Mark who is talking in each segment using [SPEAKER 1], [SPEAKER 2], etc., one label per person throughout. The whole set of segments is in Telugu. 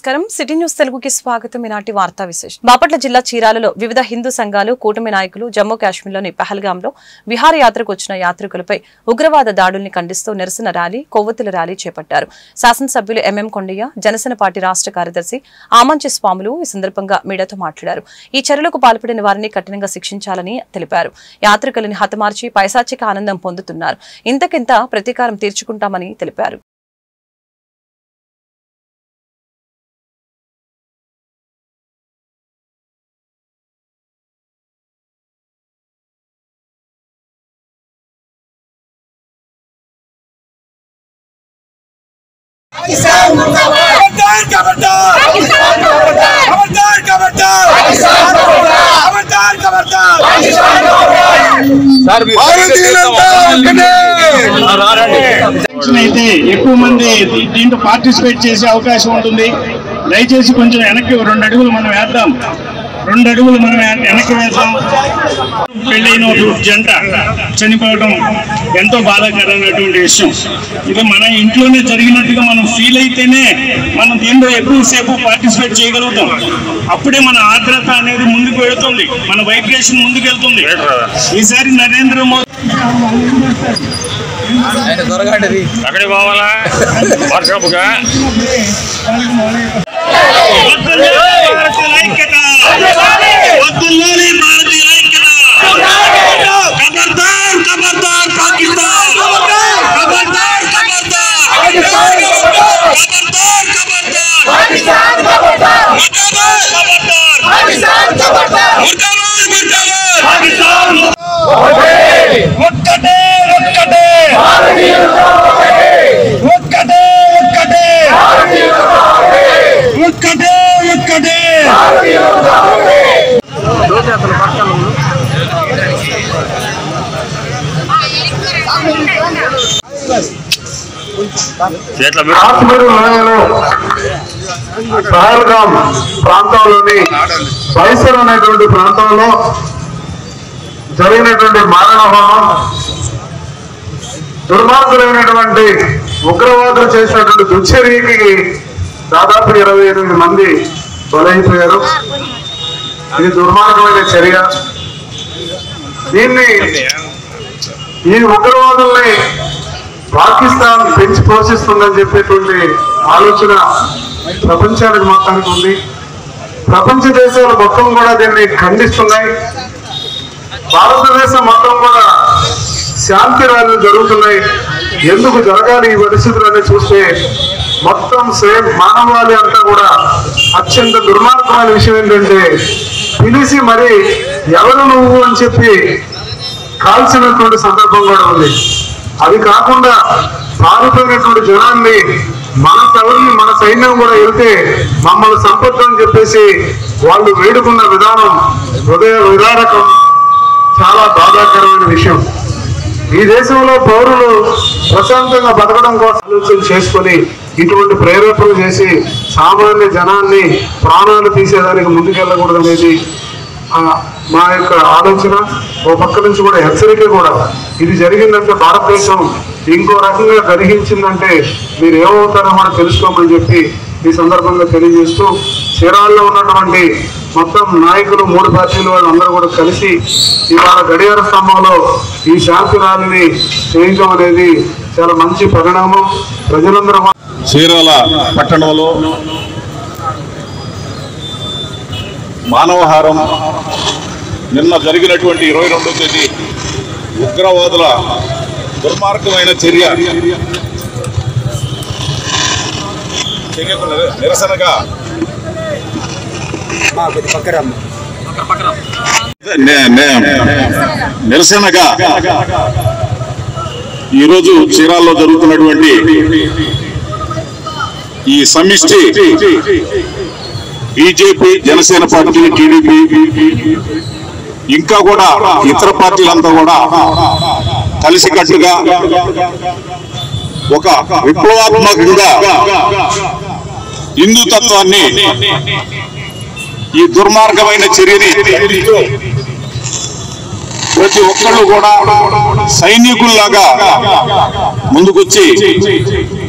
[SPEAKER 1] నమస్కారం సిటీ న్యూస్ తెలుగుకి స్వాగతం. ఈనాటి వార్తా విశేషం. బాపట్ల జిల్లా చీరాలలో వివిధ హిందూ సంఘాలు కూటమి నాయకులు జమ్మూ కాశ్మీర్లోని పహల్గాంలో విహారయాత్రకు వచ్చిన యాత్రికులపై ఉగ్రవాద దాడుల్ని ఖండిస్తూ నిరసన ర్యాలీ, కొవ్వొత్తుల ర్యాలీ చేపట్టారు. శాసనసభ్యులు ఎంఎం కొండయ్య, జనసేన పార్టీ రాష్ట్ర కార్యదర్శి ఆమంచి స్వాములు ఈ సందర్భంగా మీడియాతో మాట్లాడారు. ఈ చర్యలకు పాల్పడిన వారిని కఠినంగా శిక్షించాలని తెలిపారు. యాత్రికులని హతమార్చి పైశాచిక ఆనందం పొందుతున్నారు. ఇంతకింత ప్రతీకారం తీర్చుకుంటామని తెలిపారు.
[SPEAKER 2] అయితే ఎక్కువ మంది దీంట్లో పార్టిసిపేట్ చేసే అవకాశం ఉంటుంది. దయచేసి కొంచెం వెనక్కి 2 అడుగులు మనం వేద్దాం. 2 అడుగులు మనం వెనక్కి వేద్దాం. పెళ్ళైన జంట చనిపోవడం ఎంతో బాధాకరమైనటువంటి విషయం. ఇది మన ఇంట్లోనే జరిగినట్టుగా మనం ఫీల్ అయితేనే మనం దీంట్లో ఎక్కువసేపు పార్టిసిపేట్ చేయగలుగుతాం. అప్పుడే మన ఆర్ద్రత అనేది ముందుకు వెళుతుంది, మన వైబ్రేషన్ ముందుకు వెళ్తుంది. ఈసారి నరేంద్ర మోదీ
[SPEAKER 3] అక్కడికి పోవాలా వర్షాపుగా
[SPEAKER 4] కాశ్మీర్ లోయలో పహల్గాం ప్రాంతంలోని బైసర్ అనేటువంటి ప్రాంతంలో జరిగినటువంటి మారణ హోమం, దుర్మార్గులైనటువంటి ఉగ్రవాదులు చేసినటువంటి దుశ్చర్యకి దాదాపు 28 మంది బలైపోయారు. ఇది దుర్మార్గమైన చర్య. దీన్ని ఈ ఉగ్రవాదుల్ని పాకిస్తాన్ పెంచి పోషిస్తుందని చెప్పేటువంటి ఆలోచన ప్రపంచానికి మొత్తానికి ఉంది. ప్రపంచ దేశాలు మొత్తం కూడా దీన్ని ఖండిస్తున్నాయి. భారతదేశం మొత్తం కూడా శాంతి ర్యాలీలు జరుగుతున్నాయి. ఎందుకు జరగాలి ఈ పరిస్థితులన్నీ చూస్తే మొత్తం సేమ్ మానవాళి అంతా కూడా అత్యంత దుర్మార్గమైన విషయం ఏంటంటే పిలిచి మరి ఎవరు నువ్వు అని చెప్పి కాల్చినటువంటి సందర్భం కూడా ఉంది. అది కాకుండా పారిపోయినటువంటి జనాన్ని మన సైన్యం కూడా వెళ్తే మమ్మల్ని సంపర్కం చెప్పేసి వాళ్ళు వేడుకున్న విధానం హృదయ విదారకం, చాలా బాధాకరమైన విషయం. ఈ దేశంలో పౌరులు ప్రశాంతంగా బతకడం కోసం ఆలోచన చేసుకొని ఇటువంటి ప్రేరేపణలు చేసి సామాన్య జనాన్ని ప్రాణాలు తీసేదానికి ముందుకెళ్ళకూడదు అనేది మా యొక్క ఆలోచన. ఓ పక్క నుంచి కూడా హెచ్చరిక కూడా, ఇది జరిగిందంటే భారతదేశం ఇంకో రకంగా కలిగించిందంటే మీరు ఏమవుతారో కూడా తెలుసుకోమని చెప్పి ఈ సందర్భంగా తెలియజేస్తూ, చీరాల్లో ఉన్నటువంటి మొత్తం నాయకులు 3 పార్టీలు వాళ్ళందరూ కూడా కలిసి ఇవాళ గడియార స్తంభంలో ఈ శాంతి ర్యాలీని చేయించడం అనేది చాలా మంచి పరిణామం. ప్రజలందరూ
[SPEAKER 5] చీరాల పట్టణంలో మానవహారం నిన్న జరిగినటువంటి 22వ తేదీ ఉగ్రవాదుల దుర్మార్గమైన చర్య నిరసనగా ఈరోజు చీరాల్లో జరుగుతున్నటువంటి ఈ సమిష్టి బీజేపీ, జనసేన పార్టీ, టీడీపీ ఇంకా కూడా ఇతర పార్టీలంతా కూడా కలిసికట్టుగా ఒక విప్లవాత్మకంగా హిందుత్వాన్ని ఈ దుర్మార్గమైన చర్యని ప్రతి ఒక్కళ్ళు కూడా సైనికుల్లాగా ముందుకొచ్చి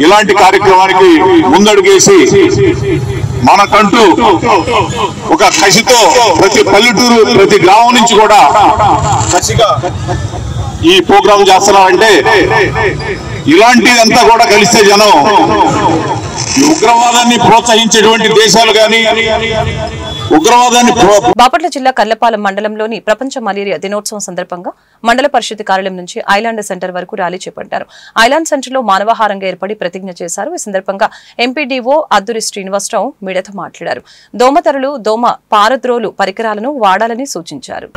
[SPEAKER 5] ఇలాంటి కార్యక్రమానికి ముందడుగేసి మనకంటూ ఒక కసితో ప్రతి పల్లెటూరు ప్రతి గ్రామం నుంచి కూడా కసిగా ఈ ప్రోగ్రాం చేస్తున్నారంటే ఇలాంటిదంతా కూడా కలిస్తే జనం ఉగ్రవాదాన్ని ప్రోత్సహించేటువంటి దేశాలు కానీ ఉగ్రవాదాన్ని
[SPEAKER 1] బాపట్ల జిల్లా కర్లపాలెం మండలంలోని ప్రపంచ మలేరియా దినోత్సవం సందర్భంగా మండల పరిషత్ కార్యాలయం నుంచి ఐలాండ్ సెంటర్ వరకు ర్యాలీ చేపట్టారు. ఐలాండ్ సెంటర్ లో మానవహారంగా ఏర్పడి ప్రతిజ్ఞ చేశారు. ఈ సందర్భంగా ఎంపీడీఓ అద్దూరి శ్రీనివాసరావు మీడియాతో మాట్లాడారు. దోమతెరలు, దోమ పారద్రోలు పరికరాలను వాడాలని సూచించారు.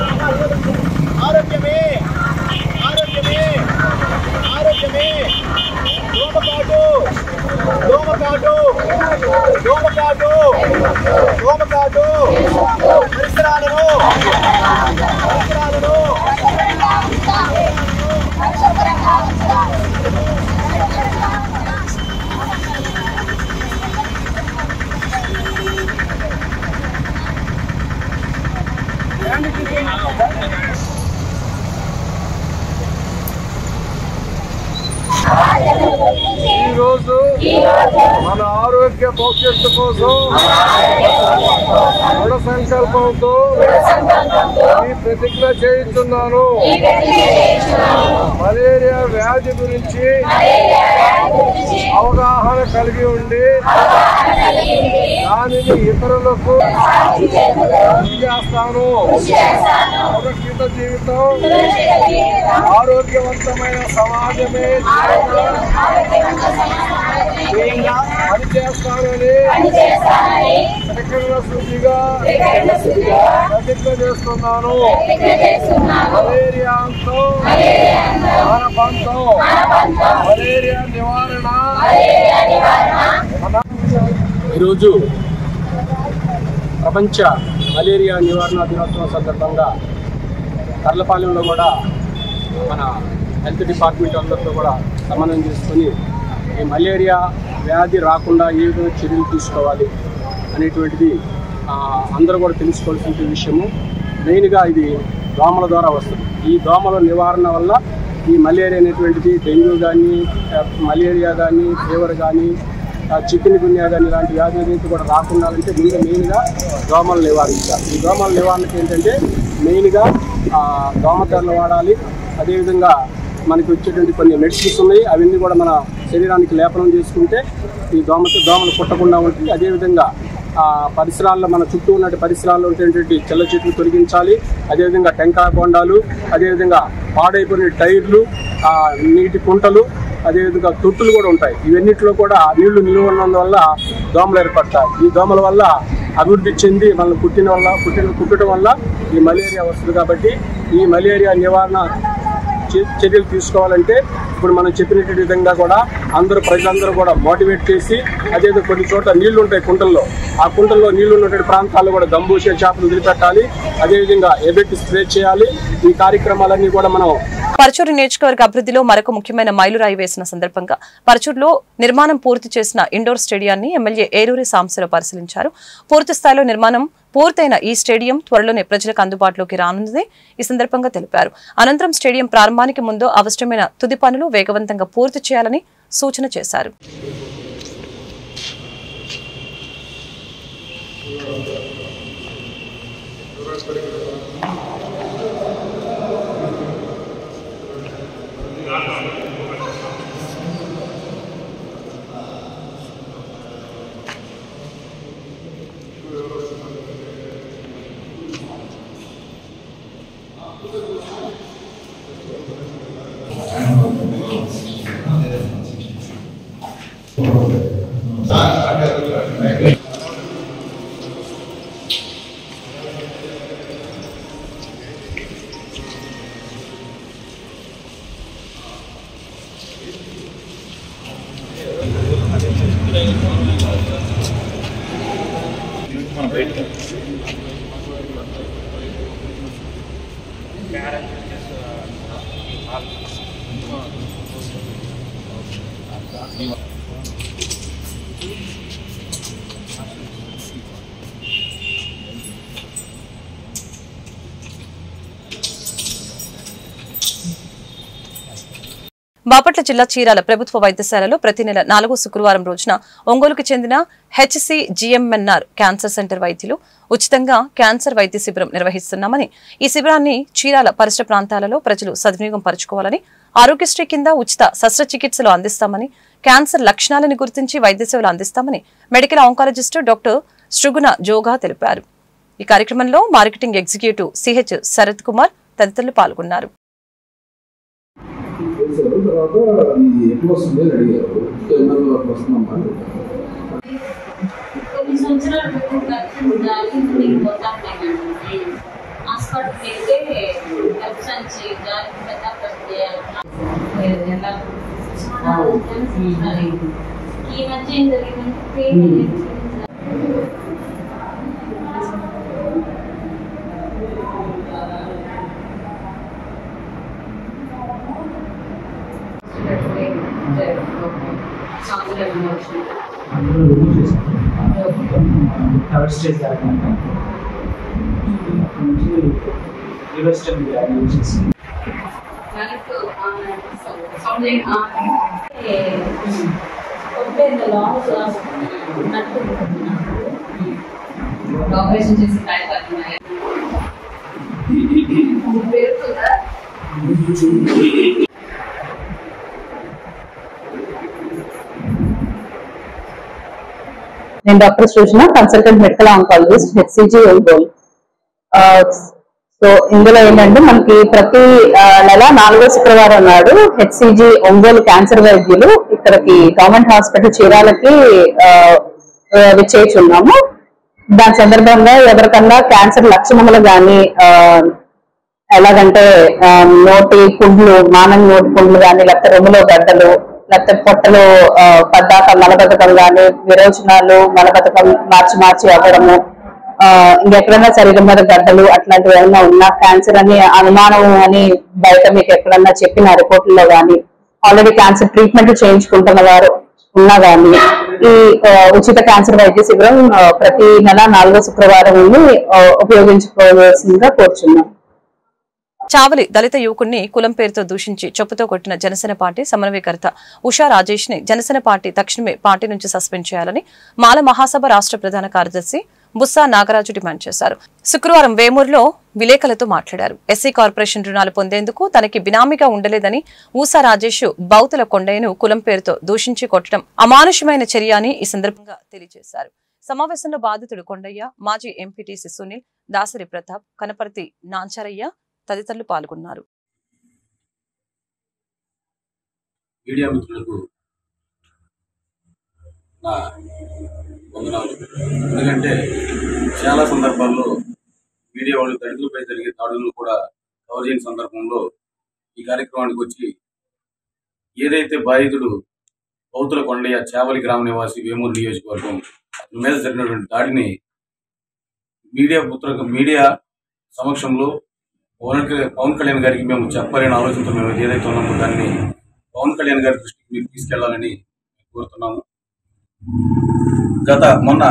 [SPEAKER 6] ఈరోజు మన ఆరోగ్య భవిష్యత్తు కోసం దృఢ సంకల్పంతో ఈ ప్రతిజ్ఞ చేయిస్తున్నాను. మలేరియా వ్యాధి గురించి అవగాహన కలిగి ఉండి దానిని ఇతరులకు చేస్తాను. సురక్షిత జీవితం, ఆరోగ్యవంతమైన సమాజమే పనిచేస్తానని ప్రకటన శుద్ధిగా ప్రతిజ్ఞ చేస్తున్నాను. మలేరియాతో మన బంధం, మలేరియా నివారణ.
[SPEAKER 7] ఈరోజు ప్రపంచ మలేరియా నివారణ దినోత్సవం సందర్భంగా కర్లపాలెంలో కూడా మన హెల్త్ డిపార్ట్మెంట్ అందరితో కూడా సమన్వయం చేసుకొని ఈ మలేరియా వ్యాధి రాకుండా ఏ విధంగా చర్యలు తీసుకోవాలి అనేటువంటిది అందరూ కూడా తెలుసుకోవాల్సిన విషయము. మెయిన్గా ఇది దోమల ద్వారా వస్తుంది. ఈ దోమల నివారణ వల్ల ఈ మలేరియా అనేటువంటిది డెంగ్యూ కానీ, మలేరియా కానీ, ఫీవర్ కానీ, చికెన్ గున్యా కానీ ఇలాంటి వ్యాధుల నుంచి కూడా రాకుండా అంటే ముందు మెయిన్గా దోమలు నివారించాలి. ఈ దోమల నివారణకి ఏంటంటే మెయిన్గా దోమతెరలు వాడాలి. అదేవిధంగా మనకి వచ్చేటువంటి కొన్ని మెడిసిన్స్ ఉన్నాయి, అవన్నీ కూడా మన శరీరానికి లేపనం చేసుకుంటే ఈ దోమలు కుట్టకుండా ఉంటుంది. అదేవిధంగా పరిసరాల్లో మన చుట్టూ ఉన్న పరిసరాల్లో ఉండేటువంటి చెల్ల చెట్లు తొలగించాలి. అదేవిధంగా టెంకాయ బొండాలు, అదేవిధంగా పాడైపోయిన టైర్లు, నీటి కుంటలు, అదేవిధంగా తొట్టులు కూడా ఉంటాయి. ఇవన్నిటిలో కూడా నీళ్లు నిలువ ఉన్నందువల్ల దోమలు ఏర్పడతాయి. ఈ దోమల వల్ల అభివృద్ధి చెంది మనల్ని కుట్టడం వల్ల ఈ మలేరియా వస్తుంది. కాబట్టి ఈ మలేరియా నివారణ చర్యలు తీసుకోవాలంటే ఇప్పుడు మనం చెప్పినటువంటి విధంగా కూడా ప్రజలందరూ కూడా మోటివేట్ చేసి, అదేవిధంగా కొన్ని చోట్ల నీళ్లు ఉంటాయి కుంటల్లో, ఆ కుంటల్లో నీళ్లు ఉన్నటువంటి ప్రాంతాల్లో కూడా దంబూసే చేపలు వదిలిపెట్టాలి. అదేవిధంగా ఎబెట్ స్ప్రే చేయాలి. ఈ కార్యక్రమాలన్నీ కూడా మనం
[SPEAKER 1] పరచూరు నియోజకవర్గ అభివృద్ధిలో మరొక ముఖ్యమైన మైలురాయి వేసిన సందర్భంగా పరచూరులో నిర్మాణం పూర్తి చేసిన ఇండోర్ స్టేడియాన్ని ఎమ్మెల్యే ఏరూరి సాంబశివరావు పరిశీలించారు. పూర్తి స్థాయిలో నిర్మాణం పూర్తయిన ఈ స్టేడియం త్వరలోనే ప్రజలకు అందుబాటులోకి రానుందని ఈ సందర్భంగా తెలిపారు. అనంతరం స్టేడియం ప్రారంభానికి ముందు అవసరమైన తుది పనులు వేగవంతంగా పూర్తి చేయాలని సూచన చేశారు. బాపట్ల జిల్లా చీరాల ప్రభుత్వ వైద్యశాలలో ప్రతి నెల 4వ శుక్రవారం రోజున ఒంగోలుకు చెందిన HCGMNR క్యాన్సర్ సెంటర్ వైద్యులు ఉచితంగా క్యాన్సర్ వైద్య శిబిరం నిర్వహిస్తున్నామని, ఈ శిబిరాన్ని చీరాల పరిసర ప్రాంతాలలో ప్రజలు సద్వినియోగం పరచుకోవాలని, ఆరోగ్యశ్రీ కింద ఉచిత శస్త్రచికిత్సలు అందిస్తామని, క్యాన్సర్ లక్షణాలను గుర్తించి వైద్య సేవలు అందిస్తామని medical oncologist doctor Sruguna Joga తెలిపారు. ఈ కార్యక్రమంలో marketing executive CH Sarath Kumar తదితరులు పాల్గొన్నారు.
[SPEAKER 8] ఆపరేషన్ చేసి
[SPEAKER 9] నేను doctor Srujana, consultant medical oncologist, HCG Ongole. So ఇందులో ఏంటంటే మనకి ప్రతి నెల 4వ శుక్రవారం నాడు HCG ఒంగోలు క్యాన్సర్ వైద్యులు ఇక్కడికి గవర్నమెంట్ హాస్పిటల్ చీరాలకి విచ్చేస్తున్నాము. దాని సందర్భంగా ఎవరికన్నా క్యాన్సర్ లక్షణములు కానీ ఎలాగంటే నోటి పుండ్లు, మానవ నోటి పుండ్లు కానీ, లేకపోతే రొమ్ములో గడ్డలు, లేకపోతే పొట్టలో పద్దాక మలబద్ధకం కానీ, విరోచనాలు, మలబద్ధకం మార్చి అవ్వడము, ఇంకెక్కడైనా శరీరం మీద గడ్డలు అట్లాంటివి ఏమైనా ఉన్నా, క్యాన్సర్ అని అనుమానం అని బయట మీకు ఎక్కడన్నా చెప్పిన రిపోర్టుల్లో కానీ, ఆల్రెడీ క్యాన్సర్ ట్రీట్మెంట్ చేయించుకుంటున్న వారు ఉన్నా కానీ ఈ ఉచిత క్యాన్సర్ వైద్య శిబిరం ప్రతి నెల 4వ శుక్రవారం ఉపయోగించుకోవాల్సిందిగా కోరుచున్నాం.
[SPEAKER 1] చావలి దళిత యువకుడిని కులం పేరుతో దూషించి చెప్పుతో కొట్టిన జనసేన పార్టీ సమన్వయకర్త ఉషా రాజేష్ ని జనసేన పార్టీ తక్షణమే పార్టీ నుంచి సస్పెండ్ చేయాలని మాల మహాసభ రాష్ట్ర ప్రధాన కార్యదర్శి బుస్సా నాగరాజు డిమాండ్ చేశారు. శుక్రవారం వేమూరులో విలేకరులతో మాట్లాడారు. ఎస్సీ కార్పొరేషన్ రుణాలు పొందేందుకు తనకి బినామీగా ఉండలేదని ఊసా రాజేష్ బౌతుల కొండయ్యను కులం పేరుతో దూషించి కొట్టడం అమానుషమైన చర్య అని ఈ సందర్భంగా తెలియజేశారు. సమావేశంలో బాధితుడు కొండయ్య, మాజీ ఎంపీటీసీ సునీల్, దాసరి ప్రతాప్, కనపర్తి నాంచారయ్య తదితరులు పాల్గొన్నారు.
[SPEAKER 10] మీడియా మిత్రులకు నా వందనాలు. ఎందుకంటే చాలా సందర్భాల్లో మీడియా వాళ్ళు దళితులపై జరిగే దాడులను కూడా కవర్ చేయని సందర్భంలో ఈ కార్యక్రమానికి వచ్చి ఏదైతే బాధితుడు బౌతుల కొండయ్య చావలి గ్రామ నివాసి వేమూరు నియోజకవర్గం అతని మీద జరిగినటువంటి దాడిని మీడియా సమక్షంలో పవన్ కళ్యాణ్ గారికి మేము చెప్పలేని ఆలోచనతో మేము ఏదైతే ఉన్నామో దాన్ని పవన్ కళ్యాణ్ గారి దృష్టికి మీరు తీసుకెళ్లాలని కోరుతున్నాము. మొన్న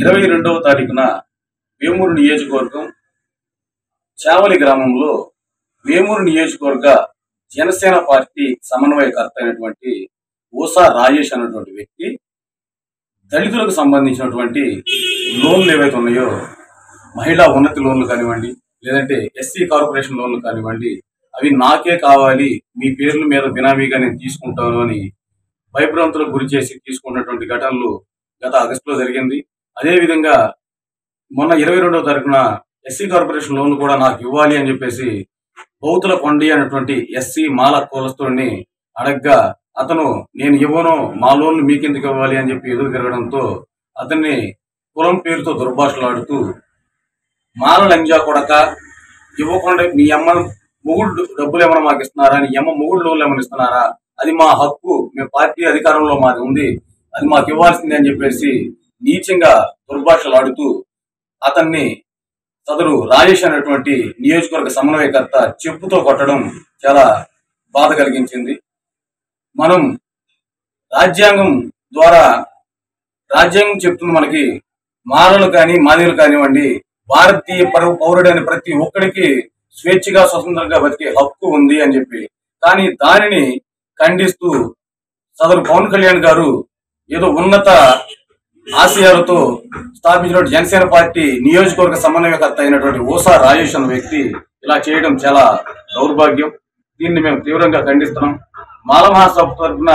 [SPEAKER 10] 22వ తారీఖున వేమూరు నియోజకవర్గం చావలి గ్రామంలో వేమూరు నియోజకవర్గ జనసేన పార్టీ సమన్వయకర్త అయినటువంటి ఊసా రాజేష్ అనేటువంటి వ్యక్తి దళితులకు సంబంధించినటువంటి లోన్లు ఏవైతే ఉన్నాయో, మహిళా ఉన్నతి లోన్లు కానివ్వండి, లేదంటే ఎస్సీ కార్పొరేషన్ లోన్లు కానివ్వండి, అవి నాకే కావాలి, మీ పేర్ల మీద బినామీగా నేను తీసుకుంటాను అని భయభ్రాంతులకు గురి చేసి తీసుకున్నటువంటి ఘటనలు గత ఆగస్టులో జరిగింది. అదేవిధంగా మొన్న 22వ తారీఖున ఎస్సీ కార్పొరేషన్ లోన్లు కూడా నాకు ఇవ్వాలి అని చెప్పేసి బౌతుల కొండయ్య అనేటువంటి ఎస్సీ మాల కులస్తుడిని అడగ్గా అతను నేను ఇవ్వను, మా లోన్లు మీకెందుకు ఇవ్వాలి అని చెప్పి ఎదురు తిరగడంతో అతన్ని కులం పేరుతో దుర్భాషలాడుతూ మాల లంజా కొడక, ఇవ్వకుండా మీ అమ్మ మొగుడు డబ్బులు ఏమైనా మాకు ఇస్తున్నారా, నీ అమ్మ మొగుడు లోన్లు ఏమైనా ఇస్తున్నారా, అది మా హక్కు, మీ పార్టీ అధికారంలో మాది ఉంది, అది మాకు ఇవ్వాల్సిందే అని చెప్పేసి నీచంగా దుర్భాషలాడుతూ అతన్ని సదరు రాజేష్ అనేటువంటి నియోజకవర్గ సమన్వయకర్త చెప్పుతో కొట్టడం చాలా బాధ కలిగించింది. మనం రాజ్యాంగం ద్వారా రాజ్యాంగం చెప్తుంది మనకి మాలలు కానీ మాదిగలు కానివ్వండి, భారతీయ పౌరుడైన ప్రతి ఒక్కడికి స్వేచ్ఛగా స్వతంత్రంగా బతికే హక్కు ఉంది అని చెప్పి, కానీ దానిని ఖండిస్తూ సదరు పవన్ కళ్యాణ్ గారు ఏదో ఉన్నత ఆశయాలతో స్థాపించిన జనసేన పార్టీ నియోజకవర్గ సమన్వయకర్త అయినటువంటి ఓసా రాజేష్ అన్న వ్యక్తి ఇలా చేయడం చాలా దౌర్భాగ్యం. దీన్ని మేము తీవ్రంగా ఖండిస్తున్నాం. మాల మహాసభ తరఫున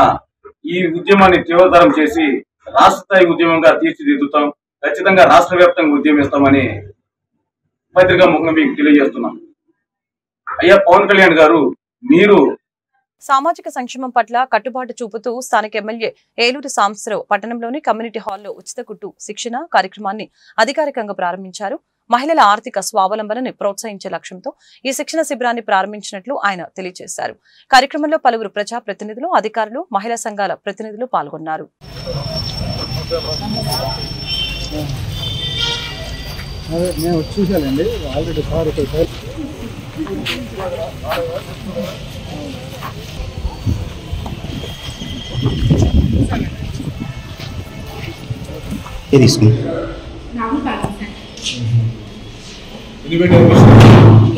[SPEAKER 10] ఈ ఉద్యమాన్ని తీవ్రతరం చేసి రాష్ట్ర స్థాయి ఉద్యమంగా తీర్చిదిద్దుతాం. ఖచ్చితంగా రాష్ట్ర వ్యాప్తంగా ఉద్యమిస్తామని పత్రికా ముఖంగా మీకు తెలియజేస్తున్నాం. అయ్యా పవన్ కళ్యాణ్ గారు, మీరు
[SPEAKER 1] సామాజిక సంక్షేమం పట్ల కట్టుబాటు చూపుతూ స్థానిక ఎమ్మెల్యే ఏలూరు సాంబశివరావు పట్టణంలోని కమ్యూనిటీ హాల్లో ఉచిత కుట్టు శిక్షణ కార్యక్రమాన్ని అధికారికంగా ప్రారంభించారు. మహిళల ఆర్థిక స్వావలంబనని ప్రోత్సహించే లక్ష్యంతో ఈ శిక్షణ శిబిరాన్ని ప్రారంభించినట్లు ఆయన తెలియజేశారు. కార్యక్రమంలో పలువురు ప్రజా ప్రతినిధులు, అధికారులు, మహిళా సంఘాల ప్రతినిధులు పాల్గొన్నారు.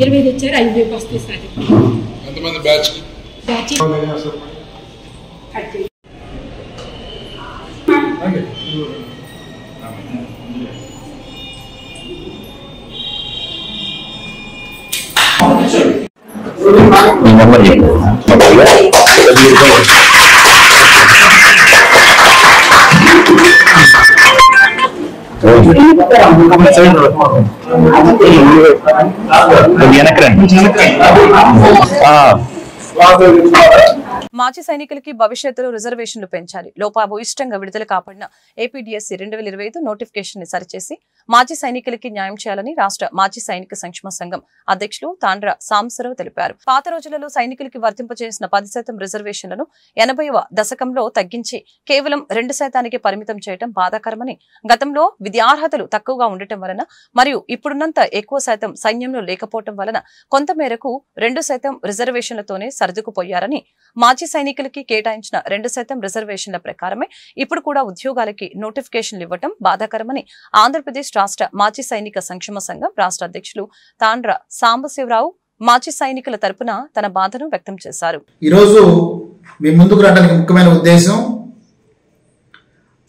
[SPEAKER 11] ఇరవై వచ్చారు, 5 వస్తాయి సార్.
[SPEAKER 6] ఎంతమంది బ్యాచ్
[SPEAKER 1] మాజీ సైనికులకి భవిష్యత్తులో రిజర్వేషన్లు పెంచాలి. లోపభూయిష్టంగా విడుదల కాపాడిన ఏపీడీఎస్సీ 2025 నోటిఫికేషన్ ని సరిచేసి మాజీ సైనికులకి న్యాయం చేయాలని రాష్ట్ర మాజీ సైనిక సంక్షేమ సంఘం అధ్యక్షులు తాండ్ర సాంబశివరావు తెలిపారు. పాత రోజులలో సైనికులకి వర్తింపచేసిన 10% రిజర్వేషన్లను 80వ దశకంలో తగ్గించి కేవలం 2% పరిమితం చేయడం బాధాకరమని, గతంలో విద్యార్హతలు తక్కువగా ఉండటం వలన మరియు ఇప్పుడున్నంత ఎక్కువ శాతం సైన్యంలో లేకపోవటం వలన కొంతమేరకు 2% రిజర్వేషన్లతోనే సర్దుకుపోయారని, మాజీ సైనికులకి కేటాయించిన 2% రిజర్వేషన్ల ప్రకారమే ఇప్పుడు కూడా ఉద్యోగాలకి నోటిఫికేషన్లు ఇవ్వటం బాధాకరమని ఆంధ్రప్రదేశ్ రాష్ట్ర మాజీ సైనిక సంక్షేమ సంఘం రాష్ట్ర అధ్యక్షులు తాండ్ర సాంబశివరావు మాజీ సైనికుల తరపున తన బాధను వ్యక్తం చేశారు.
[SPEAKER 12] ఈరోజు మీ ముందుకు రావడానికి ముఖ్యమైన ఉద్దేశం,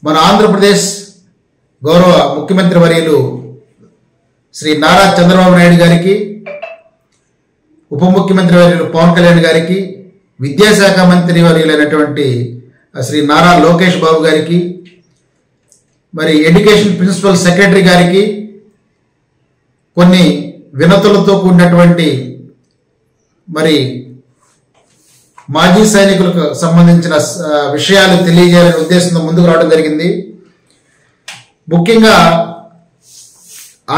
[SPEAKER 12] మన ఆంధ్రప్రదేశ్ గౌరవ ముఖ్యమంత్రి వర్యులు శ్రీ నారా చంద్రబాబు నాయుడు గారికి, ఉప ముఖ్యమంత్రి వర్యులు పవన్ కళ్యాణ్ గారికి, విద్యాశాఖ మంత్రి వర్యులైనటువంటి శ్రీ నారా లోకేష్ బాబు గారికి, మరి ఎడ్యుకేషన్ ప్రిన్సిపల్ సెక్రటరీ గారికి కొన్ని వినతులతో కూడినటువంటి మరి మాజీ సైనికులకు సంబంధించిన విషయాలు తెలియజేయాలనే ఉద్దేశంతో ముందుకు రావడం జరిగింది. ముఖ్యంగా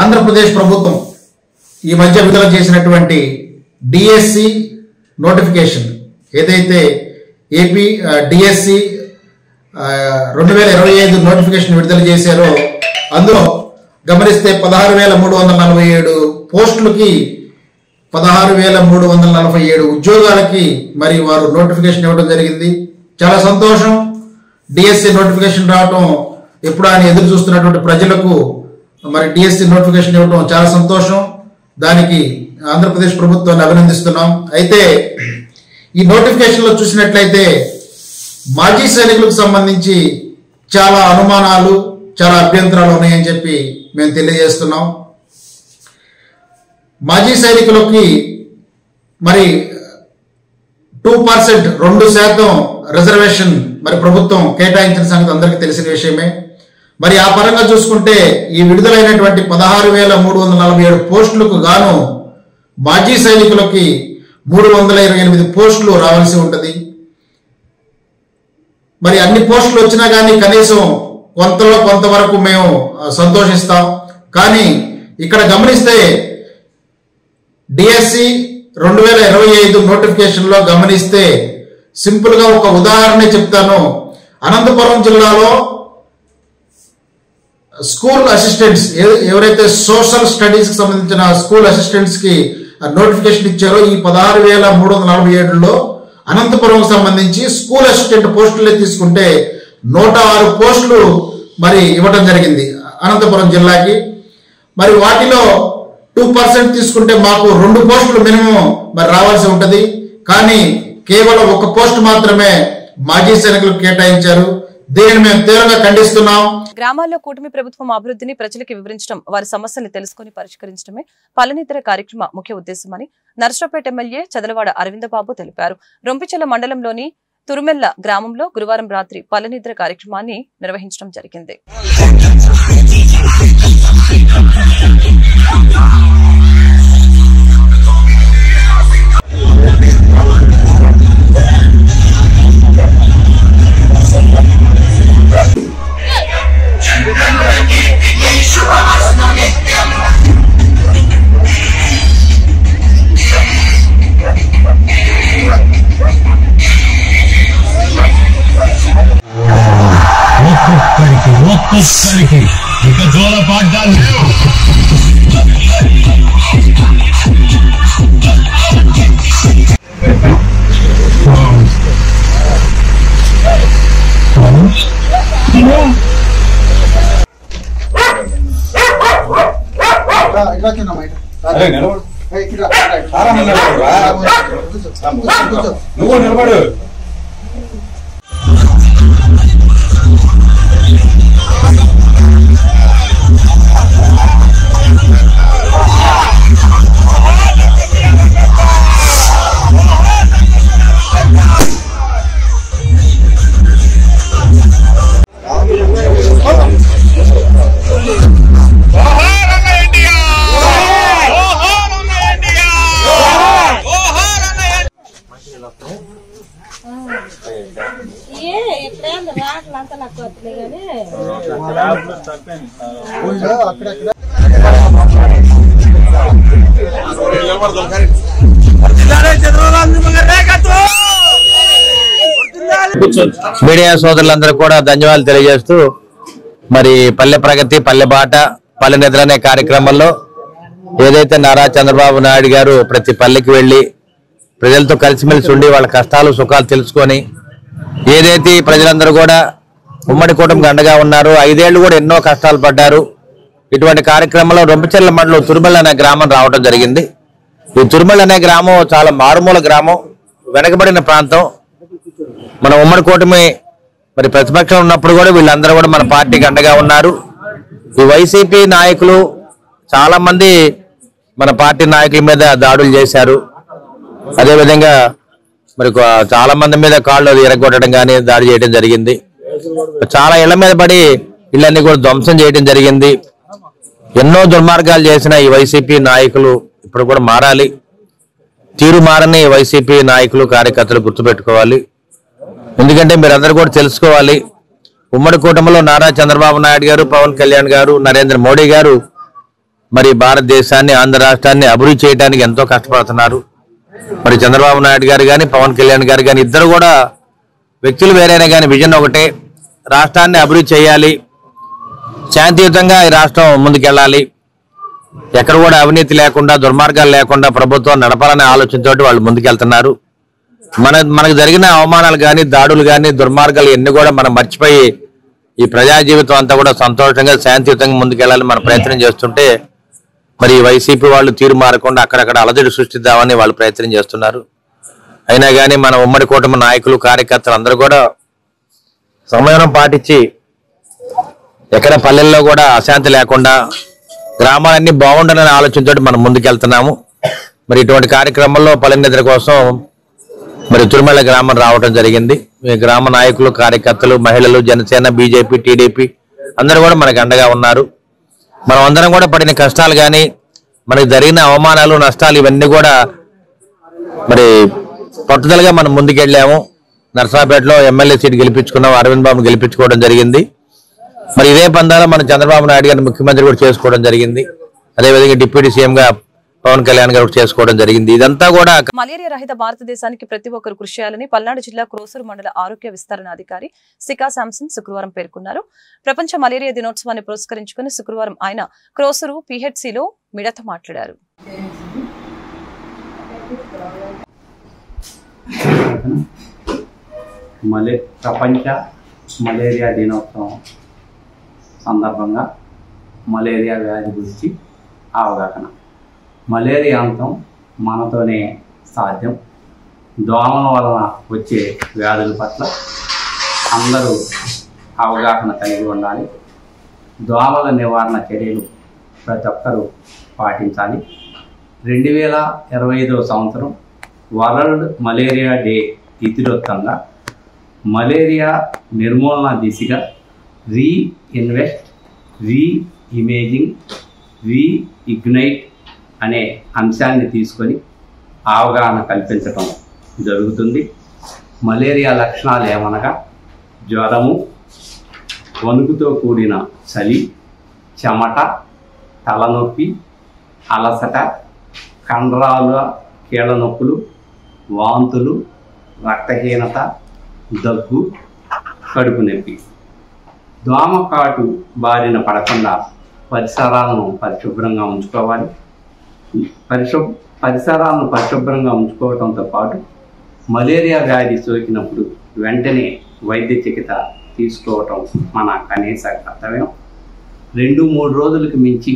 [SPEAKER 12] ఆంధ్రప్రదేశ్ ప్రభుత్వం ఈ మధ్య విడుదల చేసినటువంటి డిఎస్సి నోటిఫికేషన్ ఏదైతే ఏపీ డిఎస్సి 2025 నోటిఫికేషన్ విడుదల చేశారో అందులో గమనిస్తే 16,347 పోస్టులకి 16,347 ఉద్యోగాలకి మరి వారు నోటిఫికేషన్ ఇవ్వడం జరిగింది. చాలా సంతోషం. డిఎస్సి నోటిఫికేషన్ రావటం ఎప్పుడు అని ఎదురు చూస్తున్నటువంటి ప్రజలకు మరి డిఎస్సి నోటిఫికేషన్ ఇవ్వటం చాలా సంతోషం. దానికి ఆంధ్రప్రదేశ్ ప్రభుత్వాన్ని అభినందిస్తున్నాం. అయితే ఈ నోటిఫికేషన్ లో చూసినట్లయితే మాజీ సైనికులకు సంబంధించి చాలా అనుమానాలు, చాలా అభ్యంతరాలు ఉన్నాయని చెప్పి మేము తెలియజేస్తున్నాం. మాజీ సైనికులకి మరి 2% 2% రిజర్వేషన్ మరి ప్రభుత్వం కేటాయించిన సంగతి అందరికీ తెలిసిన విషయమే. మరి ఆ పరంగా చూసుకుంటే ఈ విడుదలైనటువంటి 16,347 పోస్టులకు గాను మాజీ సైనికులకి 328 పోస్టులు రావాల్సి ఉంటుంది. మరి అన్ని పోస్టులు వచ్చినా కానీ కనీసం కొంతలో కొంతవరకు మేము సంతోషిస్తాం. కానీ ఇక్కడ గమనిస్తే డిఎస్సి 2025 నోటిఫికేషన్ లో గమనిస్తే సింపుల్ గా ఒక ఉదాహరణ చెప్తాను. అనంతపురం జిల్లాలో స్కూల్ అసిస్టెంట్స్ ఎవరైతే సోషల్ స్టడీస్ కి సంబంధించిన స్కూల్ అసిస్టెంట్స్ కి నోటిఫికేషన్ ఇచ్చారో ఈ 16,347లో అనంతపురం సంబంధించి స్కూల్ అసిస్టెంట్ పోస్టులే తీసుకుంటే 106 పోస్టులు మరి ఇవ్వడం జరిగింది అనంతపురం జిల్లాకి. మరి వాటిలో 2% తీసుకుంటే మాకు 2 పోస్టులు మినిమం మరి రావాల్సి ఉంటుంది. కానీ కేవలం ఒక పోస్ట్ మాత్రమే మాజీ సైనికులకు కేటాయించారు. దీనిని మేము తీవ్రంగా ఖండిస్తున్నాం.
[SPEAKER 1] గ్రామాల్లో కూటమి ప్రభుత్వం అభివృద్ధిని ప్రజలకు వివరించడం, వారి సమస్యలు తెలుసుకుని పరిష్కరించడమే పల్లెనిద్ర కార్యక్రమ ముఖ్య ఉద్దేశమని నర్సరావుపేట ఎమ్మెల్యే చదలవాడ అరవిందబాబు తెలిపారు. రొంపిచెల మండలంలోని తురుమెల్ల గ్రామంలో గురువారం రాత్రి పల్లెనిద్ర కార్యక్రమాన్ని నిర్వహించడం జరిగింది.
[SPEAKER 13] ఒక్కొక్కరికి ఇక జోల పాడ్డాలు లేవు. నువ్వు నిలబడు.
[SPEAKER 14] మీడియా సోదరులందరూ కూడా ధన్యవాదాలు తెలియజేస్తూ, మరి పల్లె ప్రగతి, పల్లె బాట, పల్లె నిద్ర అనే కార్యక్రమంలో ఏదైతే నారా చంద్రబాబు నాయుడు గారు ప్రతి పల్లెకి వెళ్లి ప్రజలతో కలిసిమెలిసి ఉండి వాళ్ళ కష్టాలు సుఖాలు తెలుసుకొని ఏదైతే ప్రజలందరూ కూడా ఉమ్మడి కూటమికి అండగా ఉన్నారు, 5 ఏళ్లు కూడా ఎన్నో కష్టాలు పడ్డారు. ఇటువంటి కార్యక్రమంలో రొంపిచెర్ల మండలం తురుమెల్ల అనే గ్రామం రావడం జరిగింది. ఈ తురుమెల్ల అనే గ్రామం చాలా మారుమూల గ్రామం, వెనకబడిన ప్రాంతం. మన ఉమ్మడి కూటమి మరి ప్రతిపక్షం ఉన్నప్పుడు కూడా వీళ్ళందరూ కూడా మన పార్టీకి అండగా ఉన్నారు. ఈ వైసీపీ నాయకులు చాలా మంది మన పార్టీ నాయకుల మీద దాడులు చేశారు. అదేవిధంగా మరి చాలా మంది మీద కాళ్ళు ఎరగొట్టడం కానీ దాడి చేయడం జరిగింది. చాలా ఇళ్ల మీద పడి ఇళ్ళన్నీ కూడా ధ్వంసం చేయడం జరిగింది. ఎన్నో దుర్మార్గాలు చేసిన ఈ వైసీపీ నాయకులు ఇప్పుడు కూడా మారాలి. తీరు మారని వైసీపీ నాయకులు కార్యకర్తలు గుర్తుపెట్టుకోవాలి. ఎందుకంటే మీరందరూ కూడా తెలుసుకోవాలి, ఉమ్మడి కూటమిలో నారా చంద్రబాబు నాయుడు గారు, పవన్ కళ్యాణ్ గారు, నరేంద్ర మోడీ గారు మరి భారతదేశాన్ని, ఆంధ్ర రాష్ట్రాన్ని అభివృద్ధి చేయడానికి ఎంతో కష్టపడుతున్నారు. మరి చంద్రబాబు నాయుడు గారు కానీ, పవన్ కళ్యాణ్ గారు కానీ ఇద్దరు కూడా వ్యక్తులు వేరైనా కానీ విజన్ ఒకటే, రాష్ట్రాన్ని అభివృద్ధి చేయాలి, శాంతియుతంగా ఈ రాష్ట్రం ముందుకెళ్ళాలి, ఎక్కడ కూడా అవినీతి లేకుండా, దుర్మార్గాలు లేకుండా ప్రభుత్వం నడపాలనే ఆలోచనతోటి వాళ్ళు ముందుకెళ్తున్నారు. మనకు జరిగిన అవమానాలు కానీ, దాడులు కానీ, దుర్మార్గాలు ఎన్ని కూడా మనం మర్చిపోయి ఈ ప్రజా జీవితం అంతా కూడా సంతోషంగా శాంతియుతంగా ముందుకెళ్ళాలని మనం ప్రయత్నం చేస్తుంటే మరి వైసీపీ వాళ్ళు తీరు మారకుండా అక్కడక్కడ అలజడి సృష్టిద్దామని వాళ్ళు ప్రయత్నం చేస్తున్నారు. అయినా కానీ మన ఉమ్మడి కూటమి నాయకులు, కార్యకర్తలు అందరూ కూడా సంయమనం పాటించి ఎక్కడ పల్లెల్లో కూడా అశాంతి లేకుండా గ్రామాలన్నీ బాగుండాలనే ఆలోచనతో మనం ముందుకెళ్తున్నాము. మరి ఇటువంటి కార్యక్రమంలో పల్లె నిద్ర కోసం మరి తురుమెల్ల గ్రామం రావడం జరిగింది. ఈ గ్రామ నాయకులు, కార్యకర్తలు, మహిళలు, జనసేన, బీజేపీ, టీడీపీ అందరూ కూడా మనకు అండగా ఉన్నారు. మనం అందరం కూడా పడిన కష్టాలు కానీ, మనకు జరిగిన అవమానాలు, నష్టాలు ఇవన్నీ కూడా మరి పట్టుదలగా మనం ముందుకెళ్ళాము. నర్సరావుపేటలో ఎమ్మెల్యే సీట్ గెలిపించుకున్నాం, అరవింద్ బాబుని గెలిపించుకోవడం జరిగింది. మరి ఇదే పందాలో మన చంద్రబాబు నాయుడు గారిని ముఖ్యమంత్రి కూడా చేసుకోవడం జరిగింది. అదేవిధంగా డిప్యూటీ సీఎంగా పవన్ కళ్యాణ్ గారు చేసుకోవడం జరిగింది. ఇదంతా కూడా
[SPEAKER 1] మలేరియా రహిత భారతదేశానికి ప్రతి ఒక్కరు కృషి చేయాలని పల్నాడు జిల్లా క్రోసూరు మండల ఆరోగ్య విస్తరణ అధికారి సికా శాంసన్ శుక్రవారం పేర్కొన్నారు. ప్రపంచ మలేరియా దినోత్సవాన్ని పురస్కరించుకుని శుక్రవారం ఆయన క్రోసూరు పిహెచ్సిలో మీడియాతో మాట్లాడారు.
[SPEAKER 15] ప్రపంచ మలేరియా దినోత్సవం సందర్భంగా మలేరియా వ్యాధి గురించి అవగాహన. మలేరియా అంతం మనతోనే సాధ్యం. దోమల వలన వచ్చే వ్యాధుల పట్ల అందరూ అవగాహన కలిగి ఉండాలి. దోమల నివారణ చర్యలు ప్రతి ఒక్కరూ పాటించాలి. 2025వ సంవత్సరం వరల్డ్ మలేరియా డే ఇతివృత్తంగా మలేరియా నిర్మూలన దిశగా రీఇన్వెస్ట్, రీఇమేజింగ్, రీఇగ్నైట్ అనే అంశాన్ని తీసుకొని అవగాహన కల్పించడం జరుగుతుంది. మలేరియా లక్షణాలు ఏమనగా జ్వరము, వణుకుతో కూడిన చలి, చెమట, తలనొప్పి, అలసట, కండరాల కీళ్ళ నొప్పులు, వాంతులు, రక్తహీనత, దగ్గు, కడుపు నొప్పి. దోమకాటు బారిన పడకుండా పరిసరాలను పరిశుభ్రంగా ఉంచుకోవాలి. పరిసరాలను పరిశుభ్రంగా ఉంచుకోవడంతో పాటు మలేరియా వ్యాధి సోకినప్పుడు వెంటనే వైద్య చికిత్స తీసుకోవటం మన కనీస కర్తవ్యం. 2-3 రోజులకు మించి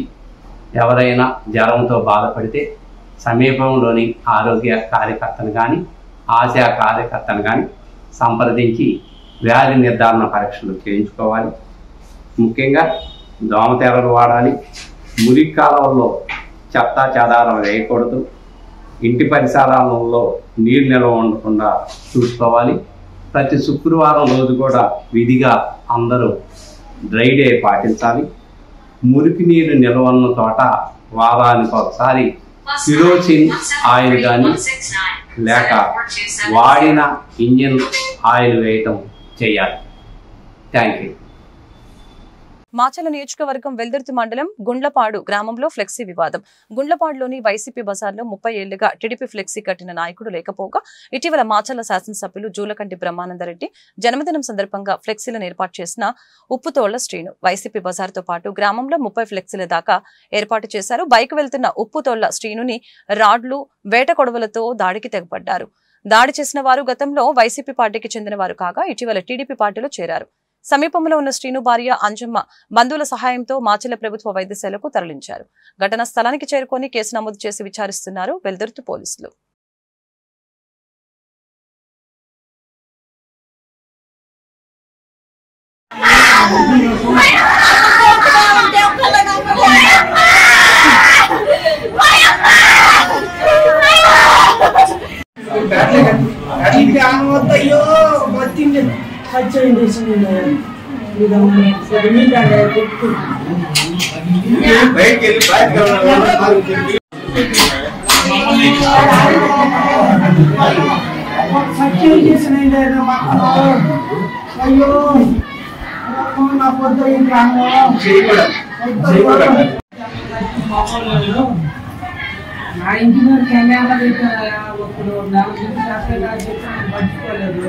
[SPEAKER 15] ఎవరైనా జ్వరంతో బాధపడితే సమీపంలోని ఆరోగ్య కార్యకర్తను కానీ ఆశా కార్యకర్తను కానీ సంప్రదించి వ్యాధి నిర్ధారణ పరీక్షలు చేయించుకోవాలి. ముఖ్యంగా దోమతెరలు వాడాలి. మురికి కాలువల్లో చెత్తా చెదారం వేయకూడదు. ఇంటి పరిసరాలలో నీరు నిల్వ ఉండకుండా చూసుకోవాలి. ప్రతి శుక్రవారం రోజు కూడా విధిగా అందరూ డ్రై డే పాటించాలి. మురికి నీరు నిల్వ ఉన్న చోట వారానికి ఒకసారి కిరోసిన్ ఆయిల్ కానీ లేక వాడిన ఇంజిన్ ఆయిల్ వేయటం చేయాలి. Thank you.
[SPEAKER 1] మాచర్ల నియోజకవర్గం వెల్దుర్తి మండలం గుండ్లపాడు గ్రామంలో ఫ్లెక్సీ వివాదం. గుండ్లపాడులోని వైసీపీ బజార్లో 30 ఏళ్లుగా టీడీపీ ఫ్లెక్సీ కట్టిన నాయకుడు లేకపోగా ఇటీవల మాచర్ల శాసనసభ్యులు జూలకంటి బ్రహ్మానందరెడ్డి జన్మదినం సందర్భంగా ఫ్లెక్సీలను ఏర్పాటు చేసిన ఉప్పుతోళ్ల శ్రీను వైసీపీ బజార్తో పాటు గ్రామంలో 30 ఫ్లెక్సీల దాకా ఏర్పాటు చేశారు. బైక్ వెళ్తున్న ఉప్పుతోళ్ల శ్రీనుని రాడ్లు, వేట కొడవలతో దాడికి తెగపడ్డారు. దాడి చేసిన వారు గతంలో వైసీపీ పార్టీకి చెందిన వారు కాగా ఇటీవల టీడీపీ పార్టీలో చేరారు. సమీపంలో ఉన్న శ్రీను భార్య అంజమ్మ బంధువుల సహాయంతో మాచర్ల ప్రభుత్వ వైద్యశాలకు తరలించారు. ఘటనా స్థలానికి చేరుకొని కేసు నమోదు చేసి విచారిస్తున్నారు వెల్దుర్తి పోలీసులు.
[SPEAKER 11] నా ఇంటి మీద కెమెరా ఇప్పుడు 4 పట్టుకోలేదు.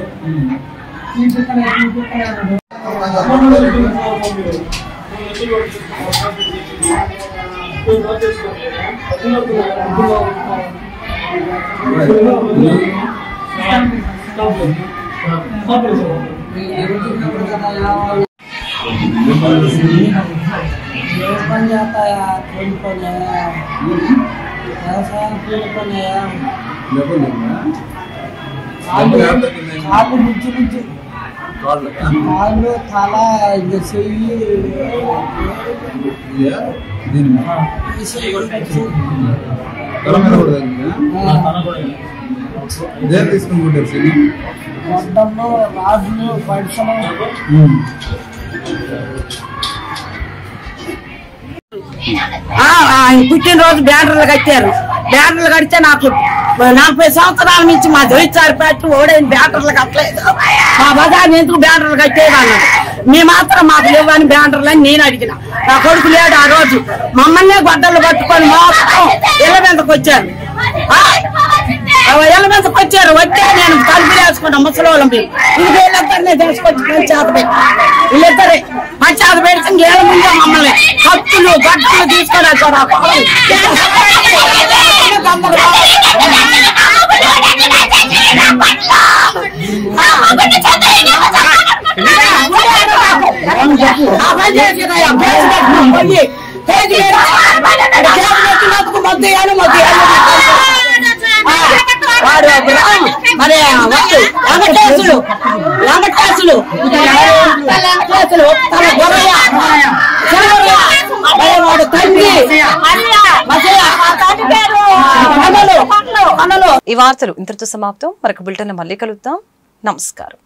[SPEAKER 11] కాళ్ళు తల చెయ్యి
[SPEAKER 16] తీసుకుంటారు
[SPEAKER 11] మొత్తంలో రాజులు పైసలు పుట్టినరోజు బ్యానర్లు కట్టారు. బ్యానర్లు కడితే నాకు 40 సంవత్సరాల నుంచి మా జోయిచారిపేట ఓడైన బ్యానర్లు కట్టలేదు. మా బజార్ ఎందుకు బ్యానర్లు కట్టేది అన్నాడు. మీ మాత్రం మాకు లేవని బ్యానర్లు అని నేను అడిగిన. నా కొడుకు లేడు ఆ రోజు. మమ్మల్నే గొడ్డలు పట్టుకొని మొత్తం ఇళ్ళ మీదకి వచ్చారు. ఇళ్ళ మీదకి వచ్చారు. వచ్చే నేను తలుపులు వేసుకున్నా ముసలోళ్ళం. ఇది వీళ్ళిద్దరినే తీసుకొచ్చి పంచాయతీ వీళ్ళిద్దరే పంచాయతీ పెడితే ఏళ్ళ ముందే మమ్మల్ని కత్తులు గడ్డలు తీసుకొని వచ్చారు. కేసులు
[SPEAKER 1] ఈ వార్తలు ఇంతటితో సమాప్తం. మరొక బులెటిన్ మళ్ళీ కలుద్దాం. నమస్కారం.